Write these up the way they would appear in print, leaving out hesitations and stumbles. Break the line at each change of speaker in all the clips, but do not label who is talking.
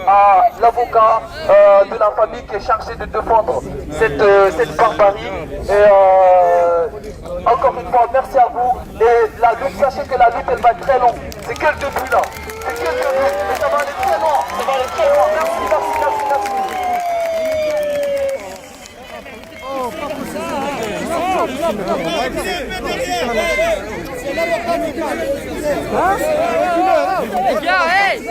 à l'avocat de la famille qui est chargé de défendre cette barbarie. Et encore une fois, merci à vous. Et la lutte, sachez que la lutte, elle va être très longue. C'est que le début là. C'est que le début. Mais ça va aller très loin. Ça va aller très loin. Merci, merci, merci, merci.
Gars, hey!
On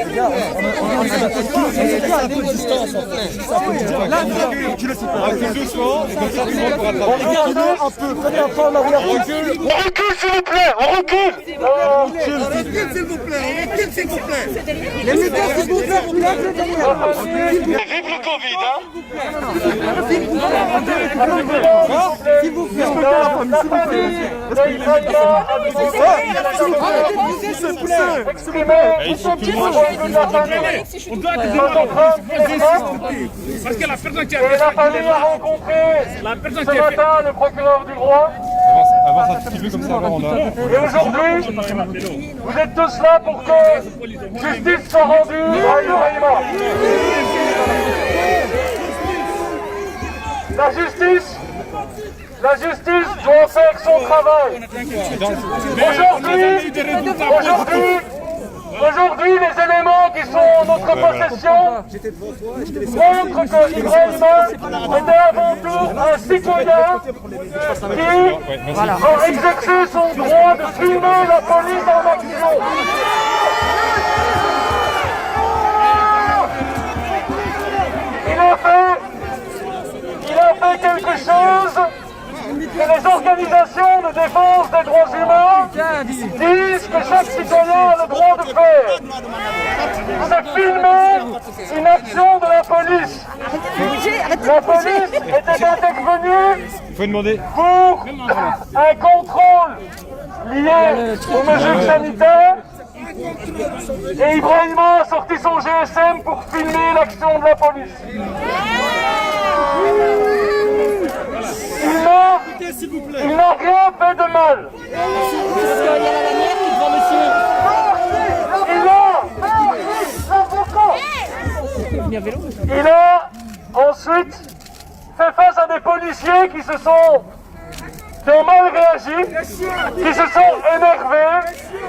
recule s'il vous plaît, on recule.
On recule s'il vous plaît. Les militaires s'il vous plaît,
Vive le Covid, hein.
s'il vous plaît.
Parce que la personne qui a
Et la famille a rencontré ce matin le procureur du roi.
Avance un petit peu comme ça, avant on a...
Et aujourd'hui, vous êtes tous là pour que justice soit rendue à Ibrahima. La justice doit faire son travail. Aujourd'hui, les éléments qui sont en notre possession montrent que Ibrahima était avant tout un citoyen qui a exercé son droit de filmer la police en action. Il a fait quelque chose que les organisations de défense des droits humains disent que chaque citoyen a le droit de faire. C'est filmer une action de la police. La police était intervenue pour un contrôle lié aux mesures sanitaires. Et Ibrahima a sorti son GSM pour filmer l'action de la police. Il n'a rien fait de mal. Il a ensuite fait face à des policiers qui ont mal réagi, qui se sont énervés,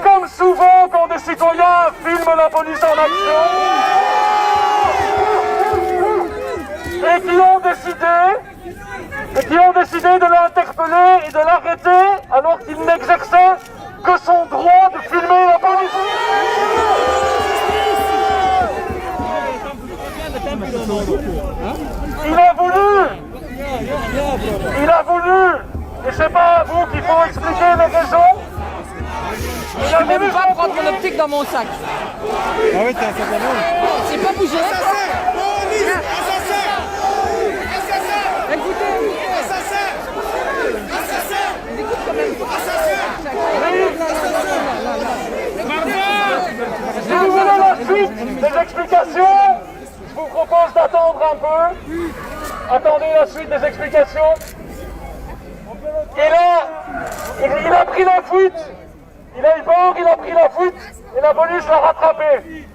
comme souvent quand des citoyens filment la police en action, et qui ont décidé de l'interpeller et de l'arrêter alors qu'il n'exerçait que son droit de filmer la police. Il a voulu, et c'est pas à vous qu'il faut expliquer les raisons.
Je peux même pas prendre mon optique dans mon sac.
Ah oui, t'as un sac à main.
J'ai pas bougé.
Si vous voulez la suite des explications, je vous propose d'attendre un peu. Attendez la suite des explications. Et là, il a pris la fuite. Il a eu peur, il a pris la fuite et la police l'a rattrapé.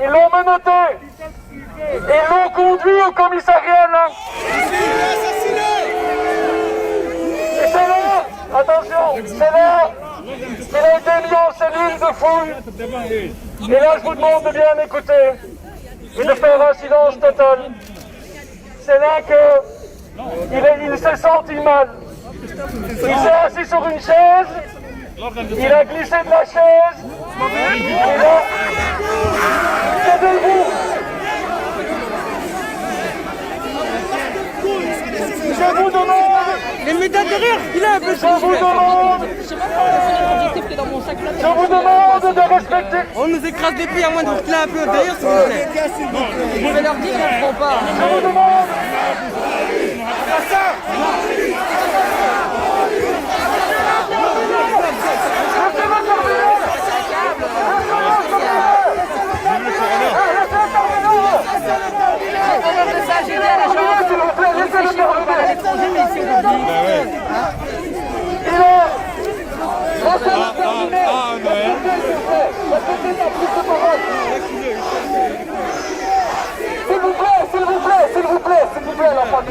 Ils l'ont menotté. Et ils l'ont conduit au commissariat là. Et c'est là, attention, c'est là qu'il a été mis en cellule de fouille. Et là, je vous demande de bien écouter et de faire un silence total. C'est là qu'il s'est senti mal. Il s'est assis sur une chaise, il a glissé de la chaise, et là, c'est debout. Je vous demande...
Les médailles derrière, il a un peu
Je vous demande de respecter...
On nous écrase des pieds à moins de reculer un peu derrière, s'il vous plaît.
Je vais leur dire qu'on ne prend pas.
Je vous demande...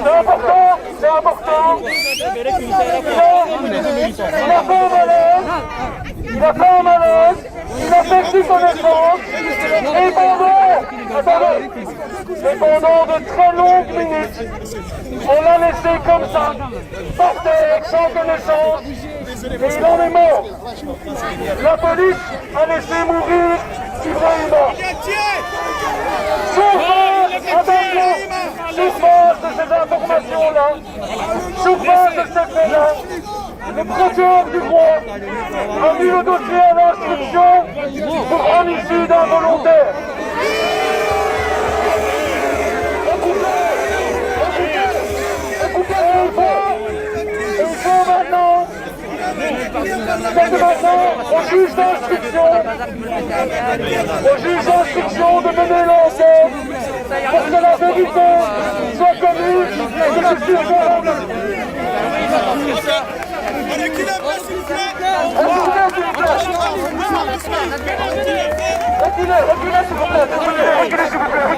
C'est important, c'est important. Il a fait un malaise. Il a fait un malaise. Il a perdu connaissance. Et pendant de très longues minutes, on l'a laissé comme ça, par terre, sans connaissance. Et il en est mort. La police a laissé mourir Ibrahima. Sur base de ces informations-là, sur base de ces faits-là, le procureur du roi a mis le dossier à l'instruction pour homicide involontaire. Il faut maintenant au juge d'instruction de mener l'enquête pour que la vérité soit connue et que justice soit rendue. Reculez s'il vous plaît, reculez s'il vous plaît,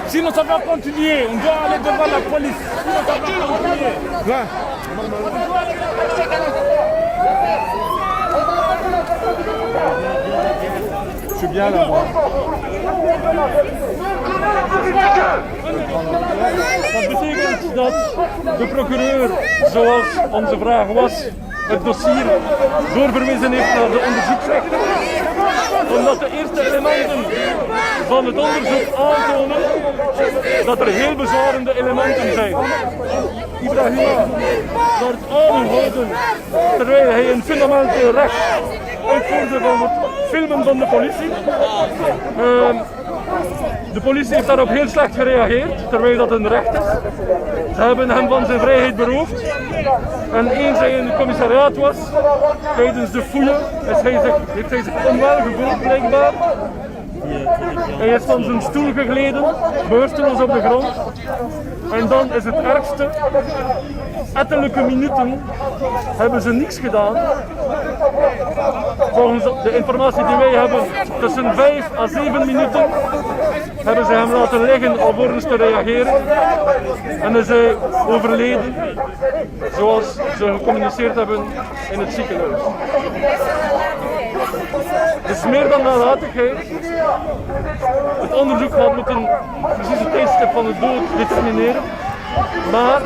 Sinon ça va continuer, on doit aller devant la police. Sinon ça va continuer.
Je suis bien là, moi.
Dat betekent dat de procureur, zoals onze vraag was, het dossier doorverwezen heeft naar de onderzoeksrechter. Omdat de eerste elementen van het onderzoek aantonen dat er heel bezwarende elementen zijn. Ibrahima wordt aangehouden terwijl hij een fundamenteel recht uitvoerde van het filmen van de politie. De politie heeft daarop heel slecht gereageerd, terwijl dat een recht is. Ze hebben hem van zijn vrijheid beroofd. En eens hij in het commissariaat was, tijdens de fouille, heeft hij zich onwel gevoeld blijkbaar. Hij is van zijn stoel gegleden, bewusteloos op de grond. En dan is het ergste, ettelijke minuten hebben ze niks gedaan. Volgens de informatie die wij hebben, tussen 5 à 7 minuten hebben ze hem laten liggen alvorens te reageren. En is hij overleden, zoals ze gecommuniceerd hebben in het ziekenhuis. Het is meer dan nalatigheid. Het onderzoek gaat moeten precies het tijdstip van de dood determineren. Maar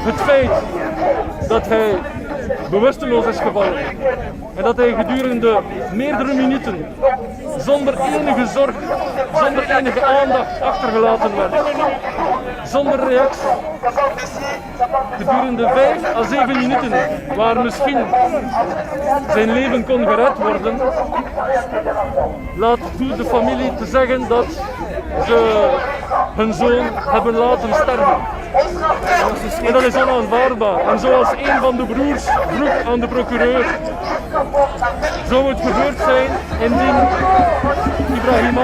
het feit dat hij bewusteloos is gevallen en dat hij gedurende meerdere minuten zonder enige zorg, zonder enige aandacht achtergelaten werd, zonder reactie, gedurende 5 à 7 minuten, waar misschien zijn leven kon gered worden, laat toe de familie te zeggen dat ze hun zoon hebben laten sterven. En dat is onaanvaardbaar. En zoals een van de broers vroeg aan de procureur, zou het gebeurd zijn indien Ibrahima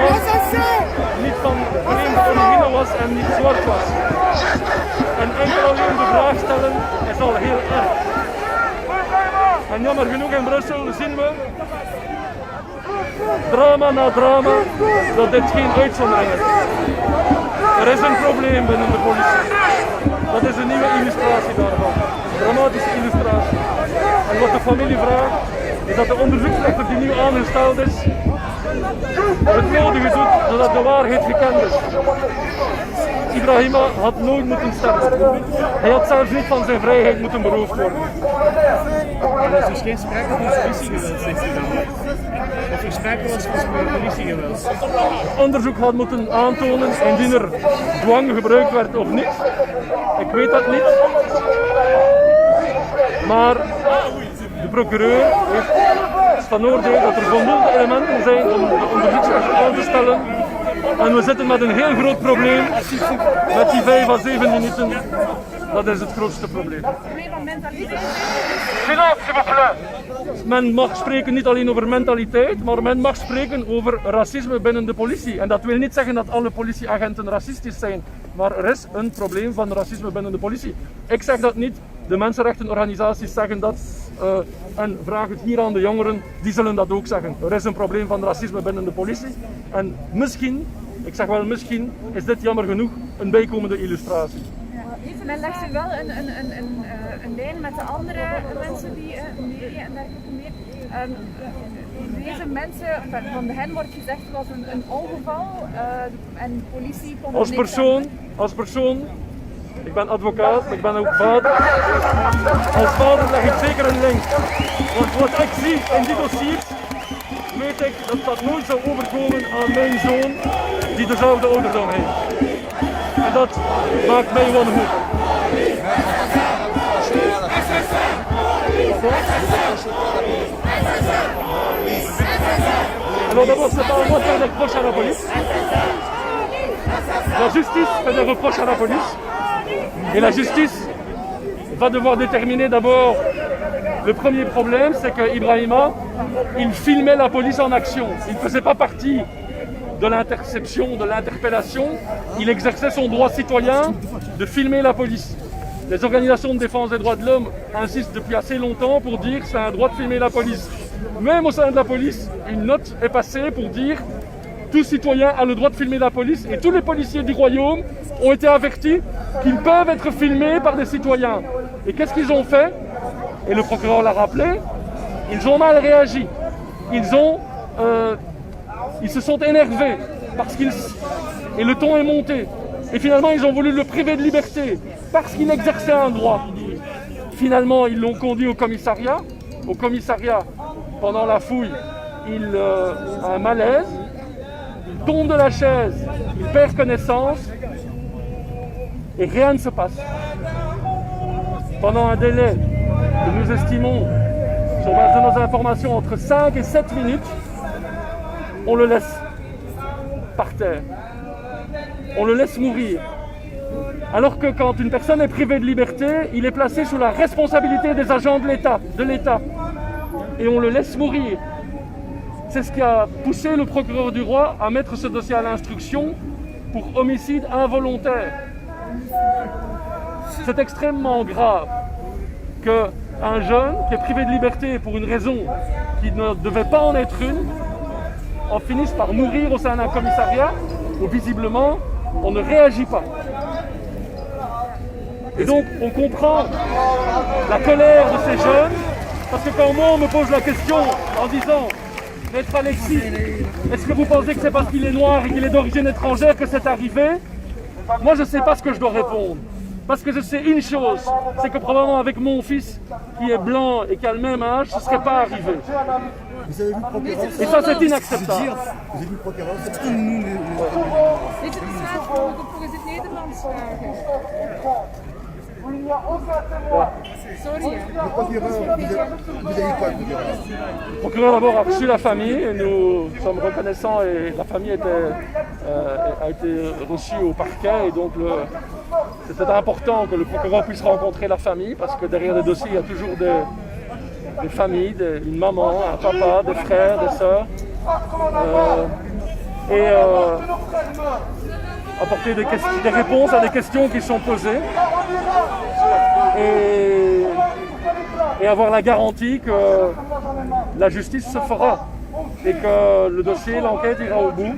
niet van vreemde origine was en niet zwart was. En enkel alleen de vraag stellen is al heel erg. En jammer genoeg in Brussel zien we drama na drama dat dit geen uitzondering is. Er is een probleem binnen de politie. Dat is een nieuwe illustratie daarvan. Een dramatische illustratie. En wat de familie vraagt, is dat de onderzoeksrechter die nu aangesteld is, het nodige doet zodat de waarheid gekend is. Ibrahima had nooit moeten sterven. Hij had zelfs niet van zijn vrijheid moeten beroofd worden.
Er is dus geen sprake van politiegeweld, zegt u dan? Of er sprake was van politiegeweld?
Onderzoek had moeten aantonen indien er dwang gebruikt werd of niet. Ik weet dat niet. Maar de procureur is van oordeel dat er voldoende elementen zijn om de onderzoeksrechter aan te stellen. En we zitten met een heel groot probleem met die 5 à 7 minuten. Dat is het grootste probleem.
Silence, s'il vous plaît.
Men mag spreken niet alleen over mentaliteit, maar men mag spreken over racisme binnen de politie. En dat wil niet zeggen dat alle politieagenten racistisch zijn, maar er is een probleem van racisme binnen de politie. Ik zeg dat niet, de mensenrechtenorganisaties zeggen dat. En vraag het hier aan de jongeren, die zullen dat ook zeggen. Er is een probleem van racisme binnen de politie. En misschien, ik zeg wel misschien, is dit jammer genoeg een bijkomende illustratie.
Men legt er wel een lijn met de andere mensen die media en dergelijke meer. Deze mensen, van hen wordt gezegd het was een ongeval en politie kon
Als persoon, ik ben advocaat, maar ik ben ook vader. Als vader leg ik zeker een link. Want wat ik zie in die dossiers, weet ik dat dat nooit zou overkomen aan mijn zoon die dezelfde ouderdom heeft. En dat maakt mij wanhopig. Alors d'abord, c'est pas à moi de faire des reproches à la police. La justice fait des reproches à la police. Et la justice va devoir déterminer d'abord le premier problème, c'est que Ibrahima, il filmait la police en action. Il ne faisait pas partie de l'interception, de l'interpellation. Il exerçait son droit citoyen de filmer la police. Les organisations de défense des droits de l'homme insistent depuis assez longtemps pour dire que c'est un droit de filmer la police. Même au sein de la police, une note est passée pour dire tout citoyen a le droit de filmer la police et tous les policiers du royaume ont été avertis qu'ils peuvent être filmés par des citoyens. Et qu'est-ce qu'ils ont fait? Et le procureur l'a rappelé, ils ont mal réagi. Ils se sont énervés parce et le ton est monté. Et finalement, ils ont voulu le priver de liberté parce qu'il exerçait un droit. Finalement, ils l'ont conduit au commissariat. Au commissariat, pendant la fouille, il a un malaise. Il tombe de la chaise, il perd connaissance et rien ne se passe. Pendant un délai que nous estimons, sur base de nos informations, entre 5 et 7 minutes, on le laisse par terre. On le laisse mourir. Alors que quand une personne est privée de liberté, il est placé sous la responsabilité des agents de l'État. Et on le laisse mourir. C'est ce qui a poussé le procureur du roi à mettre ce dossier à l'instruction pour homicide involontaire. C'est extrêmement grave qu'un jeune qui est privé de liberté pour une raison qui ne devait pas en être une, en finisse par mourir au sein d'un commissariat où visiblement on ne réagit pas. Et donc on comprend la colère de ces jeunes, parce que quand moi on me pose la question en disant Maître Alexis, est-ce que vous pensez que c'est parce qu'il est noir et qu'il est d'origine étrangère que c'est arrivé? Moi je ne sais pas ce que je dois répondre. Parce que je sais une chose, c'est que probablement avec mon fils qui est blanc et qui a le même âge, ce ne serait pas arrivé.
Vous avez vu le procureur?
Et ça c'est inacceptable.
Vous avez vu le procureur?
Dit is het Nederlands vragen. Sorry.
Le procureur, vous avez eu quoi, le procureur?
Le procureur d'abord a reçu la famille et nous sommes reconnaissants et la famille a été reçue au parquet et donc c'était important que le procureur puisse rencontrer la famille parce que derrière les dossiers il y a toujours des familles, une maman, un papa, des frères, des sœurs apporter des réponses à des questions qui sont posées et avoir la garantie que la justice se fera et que le dossier, l'enquête ira au bout.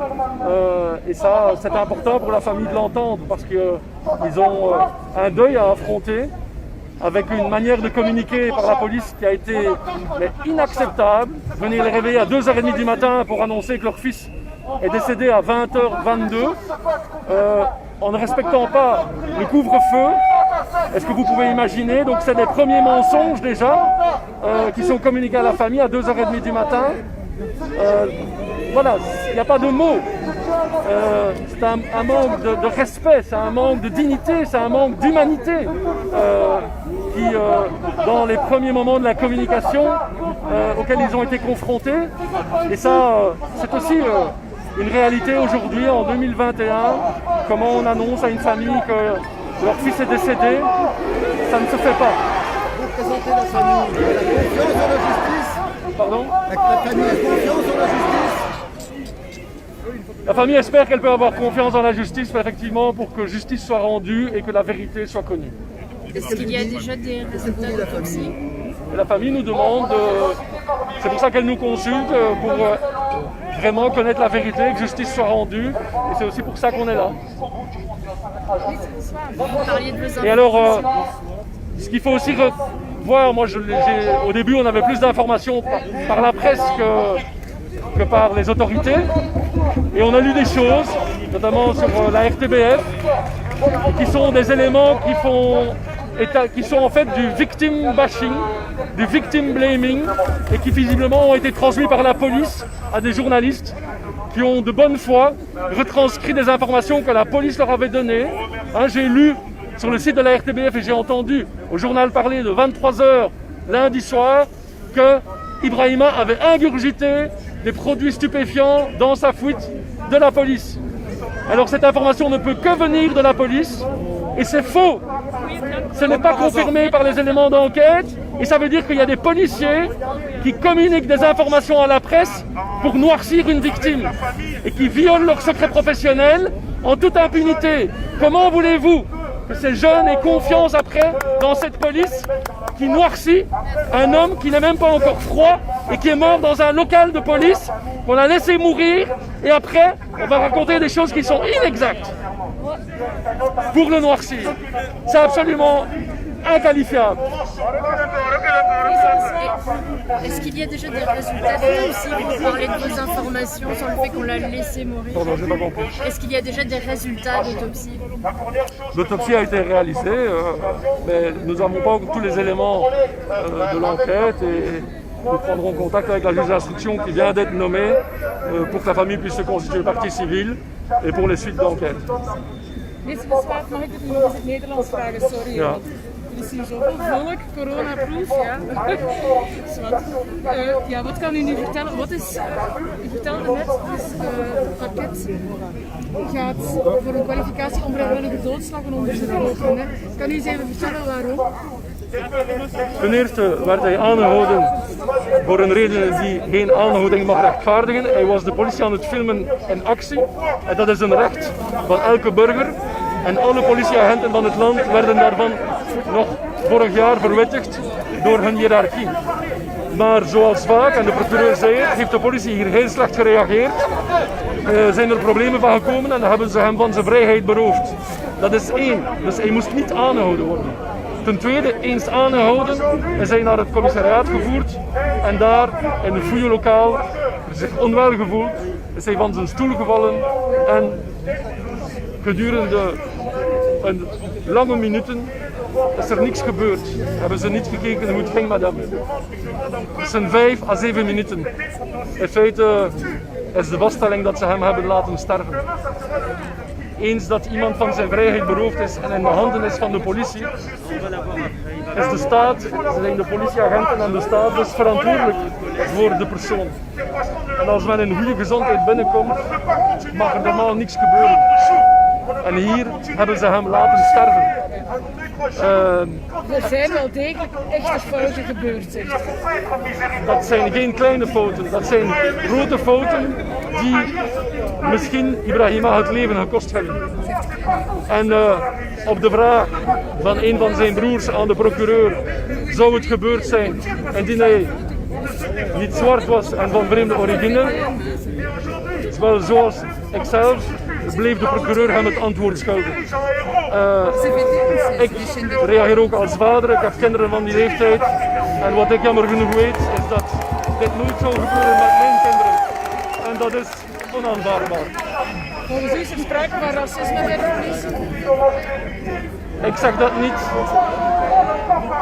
Et ça, c'est important pour la famille de l'entendre parce qu'ils ont un deuil à affronter avec une manière de communiquer par la police qui a été inacceptable. Venir les réveiller à 2h30 du matin pour annoncer que leur fils est décédé à 20h22 en ne respectant pas le couvre-feu. Est-ce que vous pouvez imaginer? Donc c'est des premiers mensonges déjà qui sont communiqués à la famille à 2h30 du matin. Voilà, il n'y a pas de mots. C'est un manque de respect, c'est un manque de dignité, c'est un manque d'humanité qui, dans les premiers moments de la communication auxquels ils ont été confrontés. Et ça, c'est aussi une réalité aujourd'hui, en 2021, comment on annonce à une famille que leur fils est décédé, ça ne se fait pas.
Vous représentez la famille, vous avez la confiance en la justice?
Pardon?
La famille a confiance en la justice?
La famille espère qu'elle peut avoir confiance dans la justice, effectivement, pour que justice soit rendue et que la vérité soit connue.
Est-ce qu'il y a déjà des résultats d'autopsie?
Et la famille nous demande, c'est pour ça qu'elle nous consulte, pour vraiment connaître la vérité, que justice soit rendue. Et c'est aussi pour ça qu'on est là.
Vous parliez de vos enfants.
Et alors, ce qu'il faut aussi voir, moi au début on avait plus d'informations par la presse que par les autorités. Et on a lu des choses, notamment sur la RTBF, qui sont des éléments qui sont en fait du victim bashing, du victim blaming, et qui visiblement ont été transmis par la police à des journalistes qui ont de bonne foi retranscrit des informations que la police leur avait données. Hein, j'ai lu sur le site de la RTBF et j'ai entendu au journal parler de 23h lundi soir que Ibrahima avait ingurgité des produits stupéfiants dans sa fuite de la police. Alors cette information ne peut que venir de la police et c'est faux. Ce n'est pas confirmé par les éléments d'enquête et ça veut dire qu'il y a des policiers qui communiquent des informations à la presse pour noircir une victime et qui violent leur secret professionnel en toute impunité. Comment voulez-vous que ces jeunes aient confiance après dans cette police qui noircit un homme qui n'est même pas encore froid et qui est mort dans un local de police qu'on a laissé mourir et après on va raconter des choses qui sont inexactes pour le noircir. C'est absolument inqualifiable.
Est-ce qu'il y a déjà des résultats d'autopsie pour parler de vos informations sans le fait qu'on l'a laissé mourir?
Pardon, je n'ai pas compris.
Est-ce qu'il y a déjà des résultats d'autopsie?
L'autopsie a été réalisée, mais nous n'avons pas tous les éléments de l'enquête et nous prendrons contact avec la juge d'instruction qui vient d'être nommée pour que la famille puisse se constituer partie civile et pour les suites d'enquête.
Meester Beswaard, mag ik het nog eens in het Nederlands vragen? Sorry.
Ja.
Er is hier zoveel volk, coronaproof, ja. Ja, wat kan u nu vertellen? U vertelde net, dus het pakket gaat voor een kwalificatie onvrijwillige doodslag onderzoeken. Kan u eens even vertellen waarom?
Ten eerste werd hij aangehouden voor een reden die geen aanhouding mag rechtvaardigen. Hij was de politie aan het filmen in actie en dat is een recht van elke burger. En alle politieagenten van het land werden daarvan nog vorig jaar verwittigd door hun hiërarchie. Maar zoals vaak, en de procureur zei het, heeft de politie hier heel slecht gereageerd. Zijn er problemen van gekomen en dan hebben ze hem van zijn vrijheid beroofd. Dat is één, dus hij moest niet aangehouden worden. Ten tweede, eens aangehouden, is hij naar het commissariaat gevoerd en daar in een fouillelokaal zich onwel gevoeld, is hij van zijn stoel gevallen en gedurende een lange minuten is er niks gebeurd. Hebben ze niet gekeken hoe het ging met hem. Het zijn 5 à 7 minuten. In feite is de vaststelling dat ze hem hebben laten sterven. Eens dat iemand van zijn vrijheid beroofd is en in de handen is van de politie, is de staat, zijn de politieagenten en de staat dus verantwoordelijk voor de persoon. En als men in goede gezondheid binnenkomt, mag er normaal niks gebeuren. En hier hebben ze hem laten sterven.
Er zijn wel degelijk echte fouten gebeurd, zegt u.
Dat zijn geen kleine fouten, dat zijn grote fouten die misschien Ibrahima het leven gekost hebben. En op de vraag van een van zijn broers aan de procureur, zou het gebeurd zijn indien hij niet zwart was en van vreemde origine? Wel, zoals ikzelf bleef de procureur hem het antwoord schuldig. Ik reageer ook als vader, ik heb kinderen van die leeftijd. En wat ik jammer genoeg weet, is dat dit nooit zou gebeuren met mijn kinderen. En dat is onaanvaardbaar.
Volgens u is er sprake van racisme bij de politie?
Ik zeg dat niet.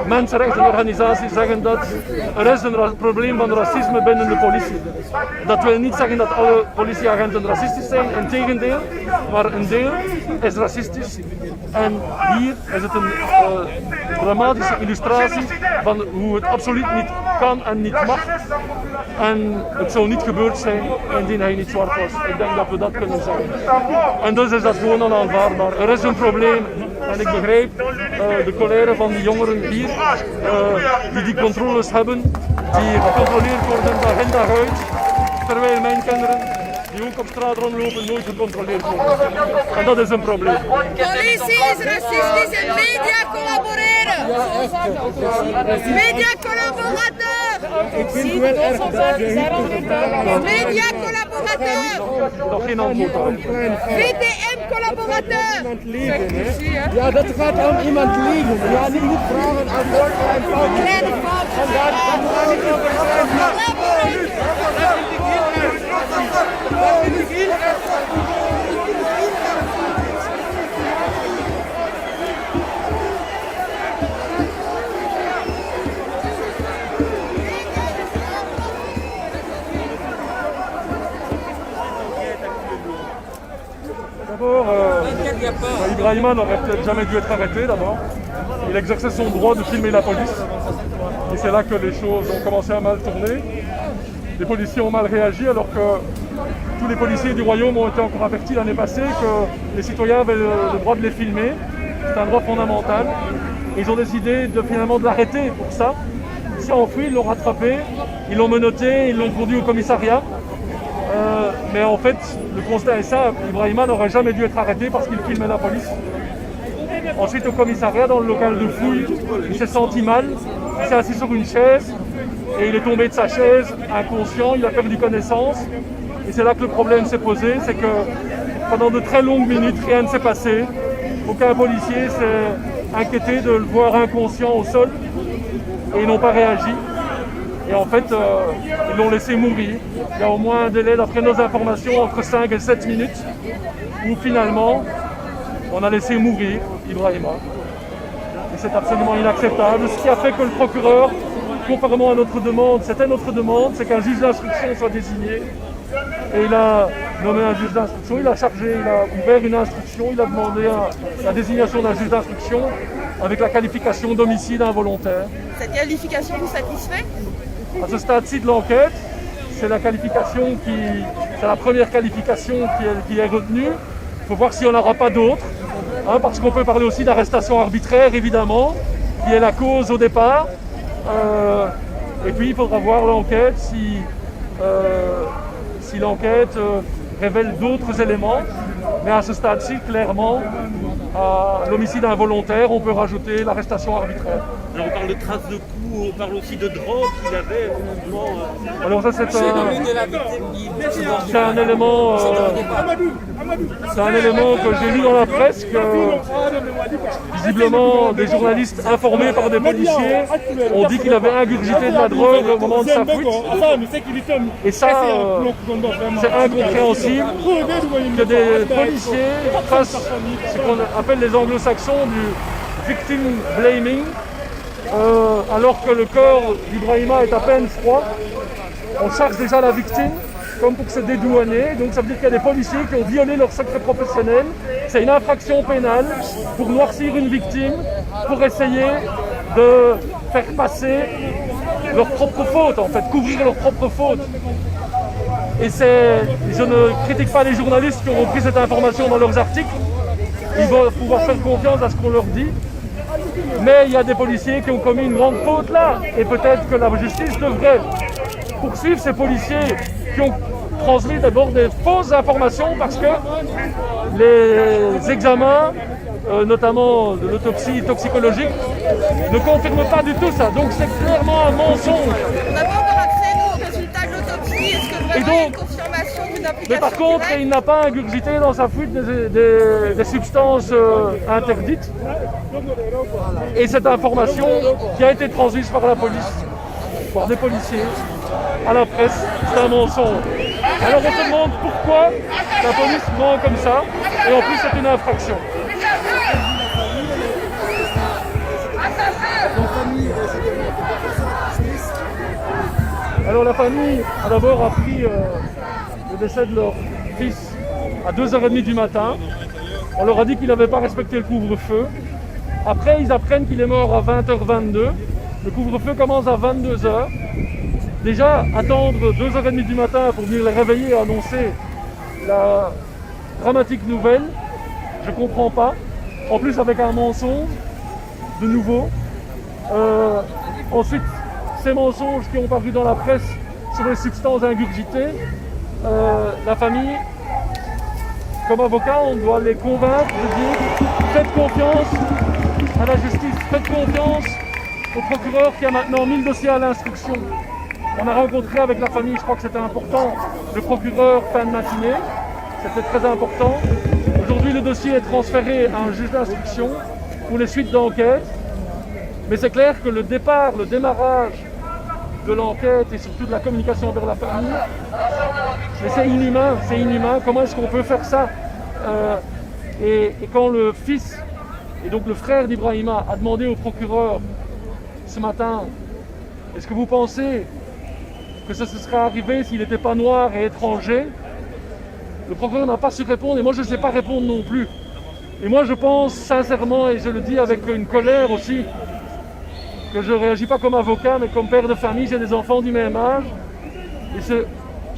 Mensenrechtenorganisaties zeggen dat er is een probleem van racisme binnen de politie. Dat wil niet zeggen dat alle politieagenten racistisch zijn, integendeel, maar een deel is racistisch. En hier is het een dramatische illustratie van hoe het absoluut niet kan en niet mag. En het zou niet gebeurd zijn indien hij niet zwart was. Ik denk dat we dat kunnen zeggen. En dus is dat gewoon onaanvaardbaar. Er is een probleem en ik begrijp de colère van die jongeren hier, die controles hebben, die gecontroleerd worden dag in dag uit. Terwijl mijn kinderen, die ook op straat rondlopen, nooit gecontroleerd worden. En dat is een probleem.
Politie is racistisch en media collaboreren. Media collaborateur.
Ik vind het wel erg dat
Media collaborateur.
Nog geen antwoord op.
VTM collaborateur.
iemand leven. Hè? Ja, dat gaat om iemand leven. Ja, niet vragen aan kleine foutjes.
Kleine foutjes.
En daar kan maar niet over
D'abord, Ibrahima n'aurait peut-être jamais dû être arrêté d'abord. Il exerçait son droit de filmer la police. Et c'est là que les choses ont commencé à mal tourner. Les policiers ont mal réagi alors que tous les policiers du royaume ont été encore avertis l'année passée que les citoyens avaient le droit de les filmer. C'est un droit fondamental. Et ils ont décidé finalement de l'arrêter pour ça. Il s'est enfui, ils l'ont rattrapé, ils l'ont menotté, ils l'ont conduit au commissariat. Mais en fait, le constat est ça, Ibrahima n'aurait jamais dû être arrêté parce qu'il filmait la police. Ensuite au commissariat, dans le local de fouille, il s'est senti mal, il s'est assis sur une chaise et il est tombé de sa chaise inconscient, il a perdu connaissance. Et c'est là que le problème s'est posé, c'est que pendant de très longues minutes, rien ne s'est passé. Aucun policier s'est inquiété de le voir inconscient au sol et ils n'ont pas réagi. Et en fait, ils l'ont laissé mourir. Il y a au moins un délai, d'après nos informations, entre 5 et 7 minutes, où finalement, on a laissé mourir Ibrahima. Et c'est absolument inacceptable. Ce qui a fait que le procureur, conformément à notre demande, c'était notre demande, c'est qu'un juge d'instruction soit désigné. Et il a nommé un juge d'instruction, il a ouvert une instruction, il a demandé la désignation d'un juge d'instruction avec la qualification d'homicide involontaire.
Cette qualification vous satisfait?
À ce stade-ci de l'enquête, c'est la première qualification qui est retenue. Il faut voir s'il n'y en aura pas d'autres, parce qu'on peut parler aussi d'arrestation arbitraire, évidemment, qui est la cause au départ. Et puis il faudra voir l'enquête si l'enquête révèle d'autres éléments. Mais à ce stade-ci, clairement, à l'homicide involontaire, on peut rajouter l'arrestation arbitraire.
Alors on parle de traces de coups, on parle aussi de drogue qu'il avait.
Alors ça c'est un élément que j'ai lu dans la presse, que visiblement des journalistes informés par des policiers ont dit qu'il avait ingurgité de la drogue au moment de sa fuite. Et ça, c'est incompréhensible que des policiers fassent ce qu'on appelle les anglo-saxons du victim blaming, alors que le corps d'Ibrahima est à peine froid. On charge déjà la victime comme pour se dédouaner, donc ça veut dire qu'il y a des policiers qui ont violé leur secret professionnel. C'est une infraction pénale pour noircir une victime, pour essayer de faire passer leur propre faute, en fait, couvrir leur propre faute. Et je ne critique pas les journalistes qui ont repris cette information dans leurs articles. Ils vont pouvoir faire confiance à ce qu'on leur dit. Mais il y a des policiers qui ont commis une grande faute là. Et peut-être que la justice devrait poursuivre ces policiers qui ont transmis d'abord des fausses informations parce que les examens, notamment de l'autopsie toxicologique, ne confirment pas du tout ça. Donc c'est clairement un mensonge.
On n'a pas encore accès aux résultats de l'autopsie. Est-ce que vraiment il y a une confirmation d'une application?
Mais par contre, il n'a pas ingurgité dans sa fuite des substances interdites. Et cette information qui a été transmise par la police, par des policiers, à la presse, c'est un mensonge. Alors on se demande pourquoi la police ment comme ça, et en plus c'est une infraction. Alors la famille a d'abord appris le décès de leur fils à 2h30 du matin. On leur a dit qu'il n'avait pas respecté le couvre-feu. Après, ils apprennent qu'il est mort à 20h22. Le couvre-feu commence à 22h. Déjà, attendre 2h30 du matin pour venir les réveiller et annoncer la dramatique nouvelle, je ne comprends pas. En plus, avec un mensonge, de nouveau. Ensuite, ces mensonges qui ont paru dans la presse sur les substances ingurgitées, la famille, comme avocat, on doit les convaincre de dire faites confiance à la justice, faites confiance au procureur qui a maintenant 1000 dossiers à l'instruction. On a rencontré avec la famille, je crois que c'était important, le procureur fin de matinée, c'était très important. Aujourd'hui, le dossier est transféré à un juge d'instruction pour les suites d'enquête. Mais c'est clair que le démarrage de l'enquête et surtout de la communication vers la famille, mais c'est inhumain. Comment est-ce qu'on peut faire ça et quand le fils, et donc le frère d'Ibrahima, a demandé au procureur ce matin, est-ce que vous pensez que ça se serait arrivé s'il n'était pas noir et étranger? Le procureur n'a pas su répondre et moi je ne sais pas répondre non plus. Et moi je pense sincèrement, et je le dis avec une colère aussi, que je ne réagis pas comme avocat mais comme père de famille, j'ai des enfants du même âge. Et je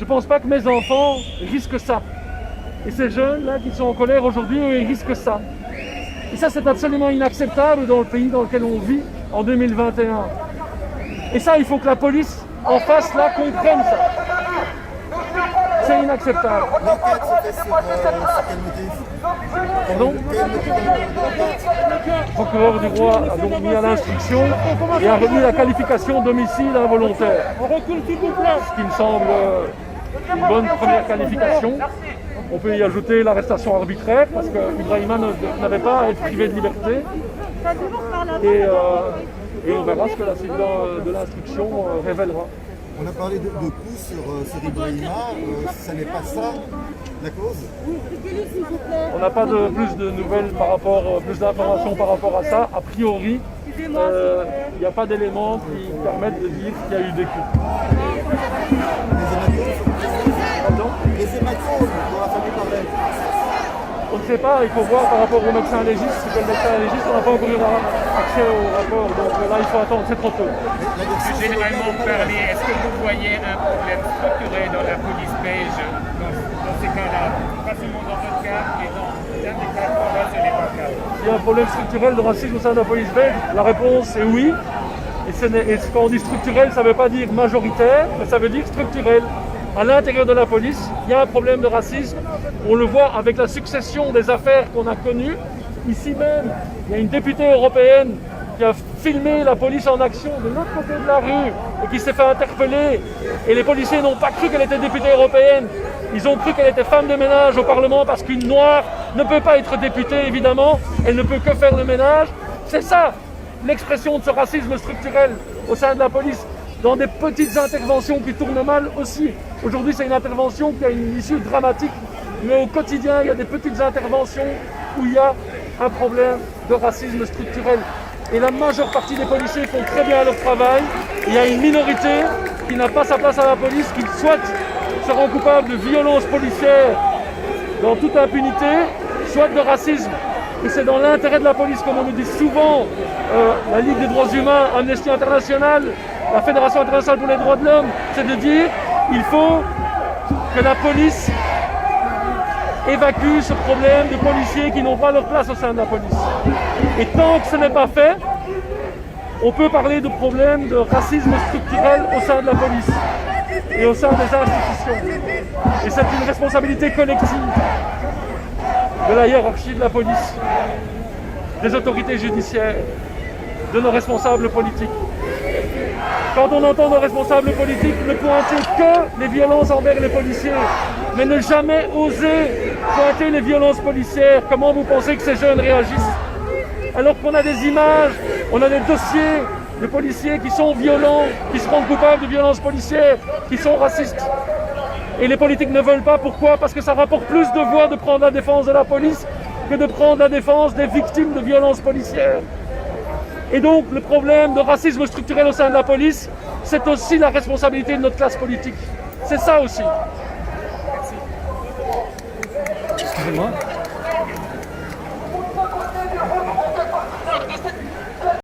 ne pense pas que mes enfants risquent ça. Et ces jeunes-là qui sont en colère aujourd'hui, eux, ils risquent ça. Et ça c'est absolument inacceptable dans le pays dans lequel on vit en 2021. Et ça, il faut que la police en face là comprenne ça. C'est inacceptable.
L'enquête se fait sur quel motif?
Pardon? Le procureur du roi a donc mis à l'instruction et a remis la qualification d'homicide involontaire. Ce qui me semble une bonne première qualification. On peut y ajouter l'arrestation arbitraire parce qu'Ibrahima n'avait pas à être privé de liberté. Et on verra ce que la suite de l'instruction révélera.
On a parlé de coups sur Ibrahima, ça n'est pas ça la cause?
On n'a pas plus de nouvelles plus d'informations par rapport à ça. A priori, il n'y a pas d'éléments qui permettent de dire qu'il y a eu des coups.
Les hématomes dont la famille parlait.
On ne sait pas, il faut voir par rapport au médecin légiste, c'est que le médecin légiste, on n'a pas encore eu accès au rapport, donc là il faut attendre, c'est trop tôt.
Plus généralement parlé, est-ce que vous voyez un problème structuré dans la police belge dans ces cas-là? Pas seulement dans votre cas, mais dans plein des cas qu'on a, ce n'est pas le cas.
Il y a un problème structurel de racisme au sein de la police belge, la réponse est oui. Et quand on dit structurel, ça ne veut pas dire majoritaire, mais ça veut dire structurel. À l'intérieur de la police, il y a un problème de racisme. On le voit avec la succession des affaires qu'on a connues. Ici même, il y a une députée européenne qui a filmé la police en action de l'autre côté de la rue et qui s'est fait interpeller. Et les policiers n'ont pas cru qu'elle était députée européenne. Ils ont cru qu'elle était femme de ménage au Parlement parce qu'une noire ne peut pas être députée, évidemment. Elle ne peut que faire le ménage. C'est ça, l'expression de ce racisme structurel au sein de la police. Dans des petites interventions qui tournent mal aussi. Aujourd'hui, c'est une intervention qui a une issue dramatique, mais au quotidien, il y a des petites interventions où il y a un problème de racisme structurel. Et la majeure partie des policiers font très bien leur travail. Il y a une minorité qui n'a pas sa place à la police, qui soit se rend coupable de violences policières dans toute impunité, soit de racisme. Et c'est dans l'intérêt de la police, comme on nous dit souvent, la Ligue des droits humains, Amnesty International, la Fédération internationale pour les droits de l'homme, c'est de dire qu'il faut que la police évacue ce problème de policiers qui n'ont pas leur place au sein de la police. Et tant que ce n'est pas fait, on peut parler de problème de racisme structurel au sein de la police et au sein des institutions. Et c'est une responsabilité collective de la hiérarchie de la police, des autorités judiciaires, de nos responsables politiques. Quand on entend nos responsables politiques ne pointer que les violences envers les policiers, mais ne jamais oser pointer les violences policières, comment vous pensez que ces jeunes réagissent? Alors qu'on a des images, on a des dossiers de policiers qui sont violents, qui se rendent coupables de violences policières, qui sont racistes. Et les politiques ne veulent pas, pourquoi? Parce que ça rapporte plus de voix de prendre la défense de la police que de prendre la défense des victimes de violences policières. Et donc, le problème de racisme structurel au sein de la police, c'est aussi la responsabilité de notre classe politique. C'est ça aussi.
Excusez-moi.